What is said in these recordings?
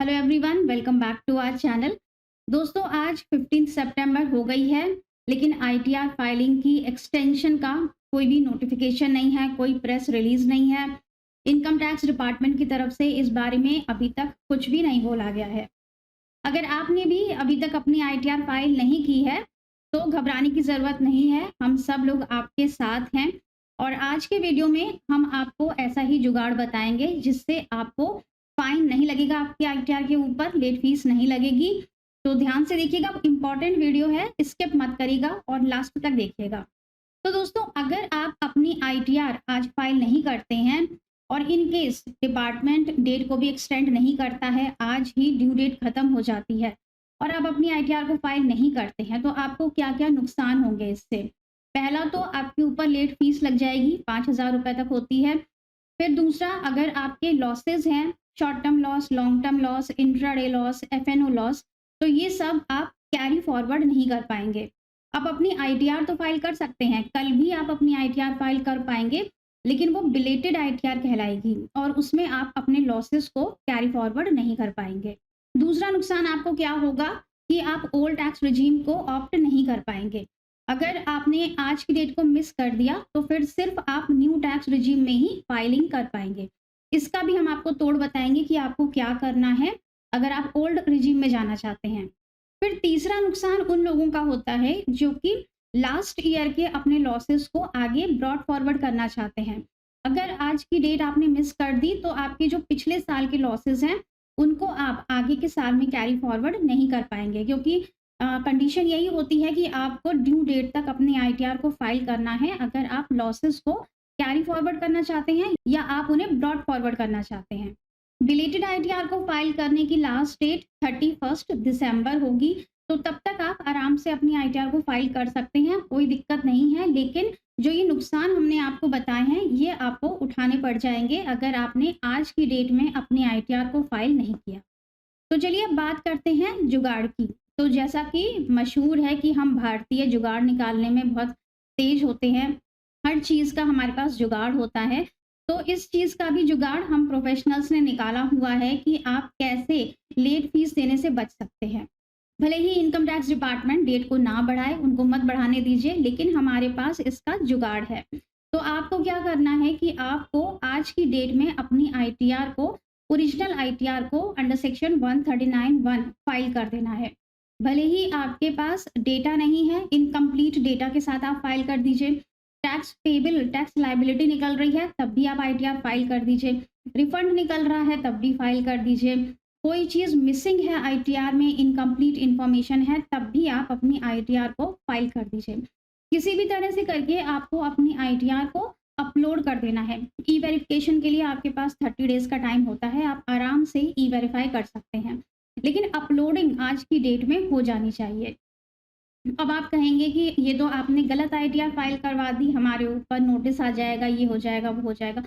Hello everyone, welcome back to our channel. दोस्तों, आज 15 सितंबर हो गई है, लेकिन आईटीआर फाइलिंग की एक्सटेंशन का कोई भी नोटिफिकेशन नहीं है, कोई प्रेस रिलीज नहीं है। इनकम टैक्स डिपार्टमेंट की तरफ से इस बारे में अभी तक कुछ भी नहीं बोला गया है। अगर आपने भी अभी तक अपनी आईटीआर फाइल नहीं की है, तो घबराने की ज़रूरत नहीं है। हम सब लोग आपके साथ हैं और आज के वीडियो में हम आपको ऐसा ही जुगाड़ बताएंगे जिससे आपको फाइन नहीं लगेगा, आपके आईटीआर के ऊपर लेट फीस नहीं लगेगी। तो ध्यान से देखिएगा, इंपॉर्टेंट वीडियो है, स्किप मत करिएगा और लास्ट तक देखिएगा। तो दोस्तों, अगर आप अपनी आईटीआर आज फाइल नहीं करते हैं और इन केस डिपार्टमेंट डेट को भी एक्सटेंड नहीं करता है, आज ही ड्यू डेट खत्म हो जाती है और आप अपनी आईटीआर को फाइल नहीं करते हैं, तो आपको क्या-क्या नुकसान होंगे इससे। पहला तो आपके ऊपर लेट फीस लग जाएगी, 5,000 रुपए तक होती है। फिर दूसरा, अगर आपके लॉसेस हैं, short term loss, long term loss, intraday loss, FNO loss, तो ये सब आप कैरी फॉरवर्ड नहीं कर पाएंगे। आप अपनी आईटीआर तो फाइल कर सकते हैं, कल भी आप अपनी आईटीआर फाइल कर पाएंगे, लेकिन वो बिलेटेड आईटीआर कहलाएगी और उसमें आप अपने लॉसेस को कैरी फॉरवर्ड नहीं कर पाएंगे। दूसरा नुकसान आपको क्या होगा कि आप ओल्ड टैक्स रिजीम को ऑप्ट नहीं कर पाएंगे। अगर आपने आज की डेट को मिस कर दिया, तो फिर सिर्फ आप न्यू टैक्स रिजीम में ही फाइलिंग कर पाएंगे। इसका भी हम आपको तोड़ बताएंगे कि आपको क्या करना है अगर आप ओल्ड रिजीम में जाना चाहते हैं। फिर तीसरा नुकसान उन लोगों का होता है जो कि लास्ट ईयर के अपने लॉसेस को आगे ब्रॉड फॉरवर्ड करना चाहते हैं। अगर आज की डेट आपने मिस कर दी, तो आपके जो पिछले साल के लॉसेस हैं, उनको आप आगे के साल में कैरी फॉरवर्ड नहीं कर पाएंगे, क्योंकि कंडीशन यही होती है कि आपको ड्यू डेट तक अपनी आईटीआर को फाइल करना है अगर आप लॉसेस को कैरी फॉरवर्ड करना चाहते हैं या आप उन्हें ब्रॉड फॉरवर्ड करना चाहते हैं। डिलीटेड आईटीआर को फाइल करने की लास्ट डेट 31 दिसंबर होगी, तो तब तक आप आराम से अपनी आईटीआर को फाइल कर सकते हैं, कोई दिक्कत नहीं है। लेकिन जो ये नुकसान हमने आपको बताए हैं, ये आपको उठाने पड़ जाएंगे अगर आपने आज की डेट में अपनी आईटीआर को फाइल नहीं किया। तो चलिए अब बात करते हैं जुगाड़ की। तो जैसा कि मशहूर है कि हम भारतीय जुगाड़ निकालने में बहुत तेज होते हैं, हर चीज़ का हमारे पास जुगाड़ होता है। तो इस चीज़ का भी जुगाड़ हम प्रोफेशनल्स ने निकाला हुआ है कि आप कैसे लेट फीस देने से बच सकते हैं। भले ही इनकम टैक्स डिपार्टमेंट डेट को ना बढ़ाए, उनको मत बढ़ाने दीजिए, लेकिन हमारे पास इसका जुगाड़ है। तो आपको क्या करना है कि आपको आज की डेट में अपनी आईटीआर को, ओरिजिनल आईटीआर को अंडर सेक्शन 139(1) फाइल कर देना है। भले ही आपके पास डेटा नहीं है, इनकम्प्लीट डेटा के साथ आप फाइल कर दीजिए। टैक्स पेबल, टैक्स लायबिलिटी निकल रही है, तब भी आप आईटीआर फाइल कर दीजिए। रिफंड निकल रहा है, तब भी फाइल कर दीजिए। कोई चीज़ मिसिंग है आईटीआर में, इनकम्प्लीट इन्फॉर्मेशन है, तब भी आप अपनी आईटीआर को फाइल कर दीजिए। किसी भी तरह से करके आपको अपनी आईटीआर को अपलोड कर देना है। ई वेरिफिकेशन के लिए आपके पास 30 डेज़ का टाइम होता है, आप आराम से ई वेरीफाई कर सकते हैं, लेकिन अपलोडिंग आज की डेट में हो जानी चाहिए। अब आप कहेंगे कि ये तो आपने गलत आईटीआर फाइल करवा दी, हमारे ऊपर नोटिस आ जाएगा, ये हो जाएगा, वो हो जाएगा।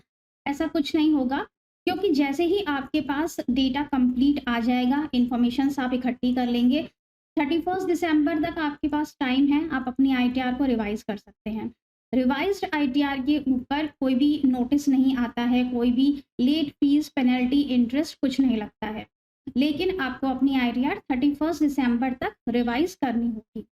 ऐसा कुछ नहीं होगा, क्योंकि जैसे ही आपके पास डेटा कंप्लीट आ जाएगा, इन्फॉर्मेशंस आप इकट्ठी कर लेंगे, 31 दिसंबर तक आपके पास टाइम है, आप अपनी आईटीआर को रिवाइज कर सकते हैं। रिवाइज्ड आईटीआर के ऊपर कोई भी नोटिस नहीं आता है, कोई भी लेट फीस, पेनल्टी, इंटरेस्ट कुछ नहीं लगता है, लेकिन आपको अपनी आईटीआर 31 दिसंबर तक रिवाइज करनी होगी।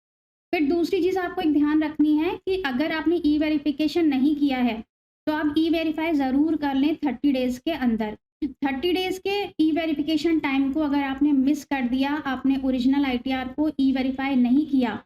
फिर दूसरी चीज़ आपको एक ध्यान रखनी है कि अगर आपने ई वेरिफिकेशन नहीं किया है, तो आप ई वेरीफाई ज़रूर कर लें 30 डेज़ के अंदर। 30 डेज़ के ई वेरिफिकेशन टाइम को अगर आपने मिस कर दिया, आपने ओरिजिनल आईटीआर को ई वेरीफाई नहीं किया,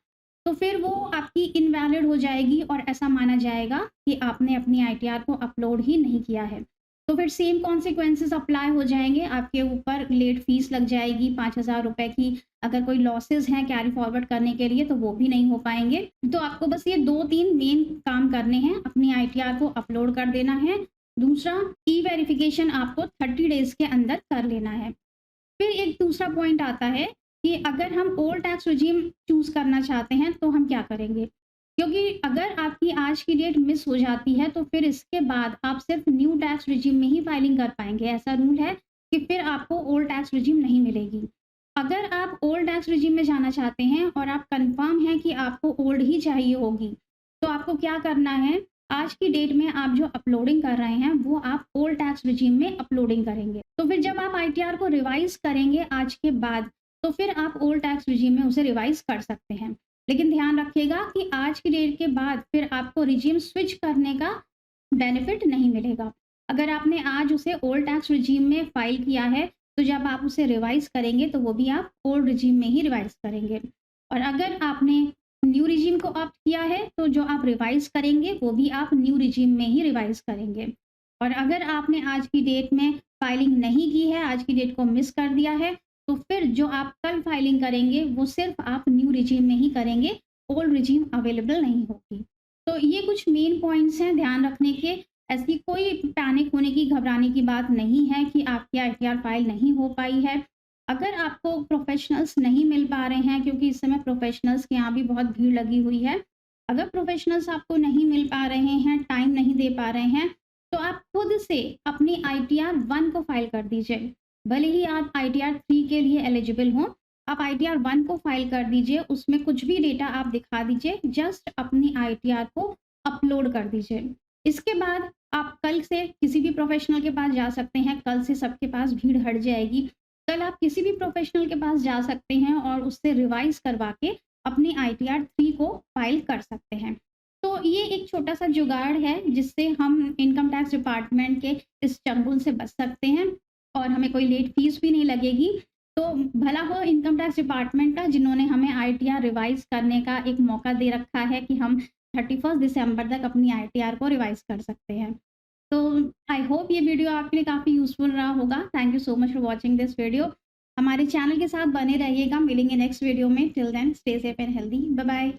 तो फिर वो आपकी इनवैलिड हो जाएगी और ऐसा माना जाएगा कि आपने अपनी आईटीआर को अपलोड ही नहीं किया है। तो फिर सेम कॉन्सिक्वेंसेस अप्लाई हो जाएंगे, आपके ऊपर लेट फीस लग जाएगी 5,000 रुपए की। अगर कोई लॉसेस हैं कैरी फॉरवर्ड करने के लिए, तो वो भी नहीं हो पाएंगे। तो आपको बस ये 2-3 मेन काम करने हैं। अपनी आईटीआर को अपलोड कर देना है, दूसरा ई वेरिफिकेशन आपको 30 डेज़ के अंदर कर लेना है। फिर एक दूसरा पॉइंट आता है कि अगर हम ओल्ड टैक्स रिजीम चूज़ करना चाहते हैं, तो हम क्या करेंगे? क्योंकि अगर आपकी आज की डेट मिस हो जाती है, तो फिर इसके बाद आप सिर्फ न्यू टैक्स रिजीम में ही फाइलिंग कर पाएंगे। ऐसा रूल है कि फिर आपको ओल्ड टैक्स रिजीम नहीं मिलेगी। अगर आप ओल्ड टैक्स रिजीम में जाना चाहते हैं और आप कंफर्म हैं कि आपको ओल्ड ही चाहिए होगी, तो आपको क्या करना है, आज की डेट में आप जो अपलोडिंग कर रहे हैं, वो आप ओल्ड टैक्स रिजीम में अपलोडिंग करेंगे। तो फिर जब आप आईटीआर को रिवाइज़ करेंगे आज के बाद, तो फिर आप ओल्ड टैक्स रिजीम में उसे रिवाइज़ कर सकते हैं। लेकिन ध्यान रखिएगा कि आज की डेट के बाद फिर आपको रिजीम स्विच करने का बेनिफिट नहीं मिलेगा। अगर आपने आज उसे ओल्ड टैक्स रिजीम में फ़ाइल किया है, तो जब आप उसे रिवाइज़ करेंगे, तो वो भी आप ओल्ड रिजीम में ही रिवाइज़ करेंगे। और अगर आपने न्यू रिजीम को ऑप्ट किया है, तो जो आप रिवाइज़ करेंगे, वो भी आप न्यू रिजीम में ही रिवाइज़ करेंगे। और अगर आपने आज की डेट में फाइलिंग नहीं की है, आज की डेट को मिस कर दिया है, तो फिर जो आप कल फाइलिंग करेंगे, वो सिर्फ़ आप न्यू रिजीम में ही करेंगे, ओल्ड रिजीम अवेलेबल नहीं होगी। तो ये कुछ मेन पॉइंट्स हैं ध्यान रखने के। ऐसी कोई पैनिक होने की, घबराने की बात नहीं है कि आपकी आईटीआर फाइल नहीं हो पाई है। अगर आपको प्रोफ़ेशनल्स नहीं मिल पा रहे हैं, क्योंकि इस समय प्रोफ़ेशनल्स के यहाँ भी बहुत भीड़ लगी हुई है। अगर प्रोफ़ेशनल्स आपको नहीं मिल पा रहे हैं, टाइम नहीं दे पा रहे हैं, तो आप खुद से अपनी आईटीआर 1 को फ़ाइल कर दीजिए। भले ही आप आईटीआर 3 के लिए एलिजिबल हों, आप आईटीआर 1 को फ़ाइल कर दीजिए, उसमें कुछ भी डेटा आप दिखा दीजिए, जस्ट अपनी आईटीआर को अपलोड कर दीजिए। इसके बाद आप कल से किसी भी प्रोफ़ेशनल के पास जा सकते हैं, कल से सबके पास भीड़ हट जाएगी। कल आप किसी भी प्रोफ़ेशनल के पास जा सकते हैं और उससे रिवाइज़ करवा के अपनी आईटीआर 3 को फ़ाइल कर सकते हैं। तो ये एक छोटा-सा जुगाड़ है, जिससे हम इनकम टैक्स डिपार्टमेंट के इस चंगुल से बच सकते हैं और हमें कोई लेट फ़ीस भी नहीं लगेगी। तो भला हो इनकम टैक्स डिपार्टमेंट का, जिन्होंने हमें आईटीआर रिवाइज़ करने का एक मौका दे रखा है कि हम 31 दिसंबर तक अपनी आईटीआर को रिवाइज़ कर सकते हैं। तो आई होप ये वीडियो आपके लिए काफ़ी यूज़फुल रहा होगा। Thank you so much for watching this video. हमारे चैनल के साथ बने रहिएगा। मिलेंगे नेक्स्ट वीडियो में। Till then stay safe and healthy. Bye bye.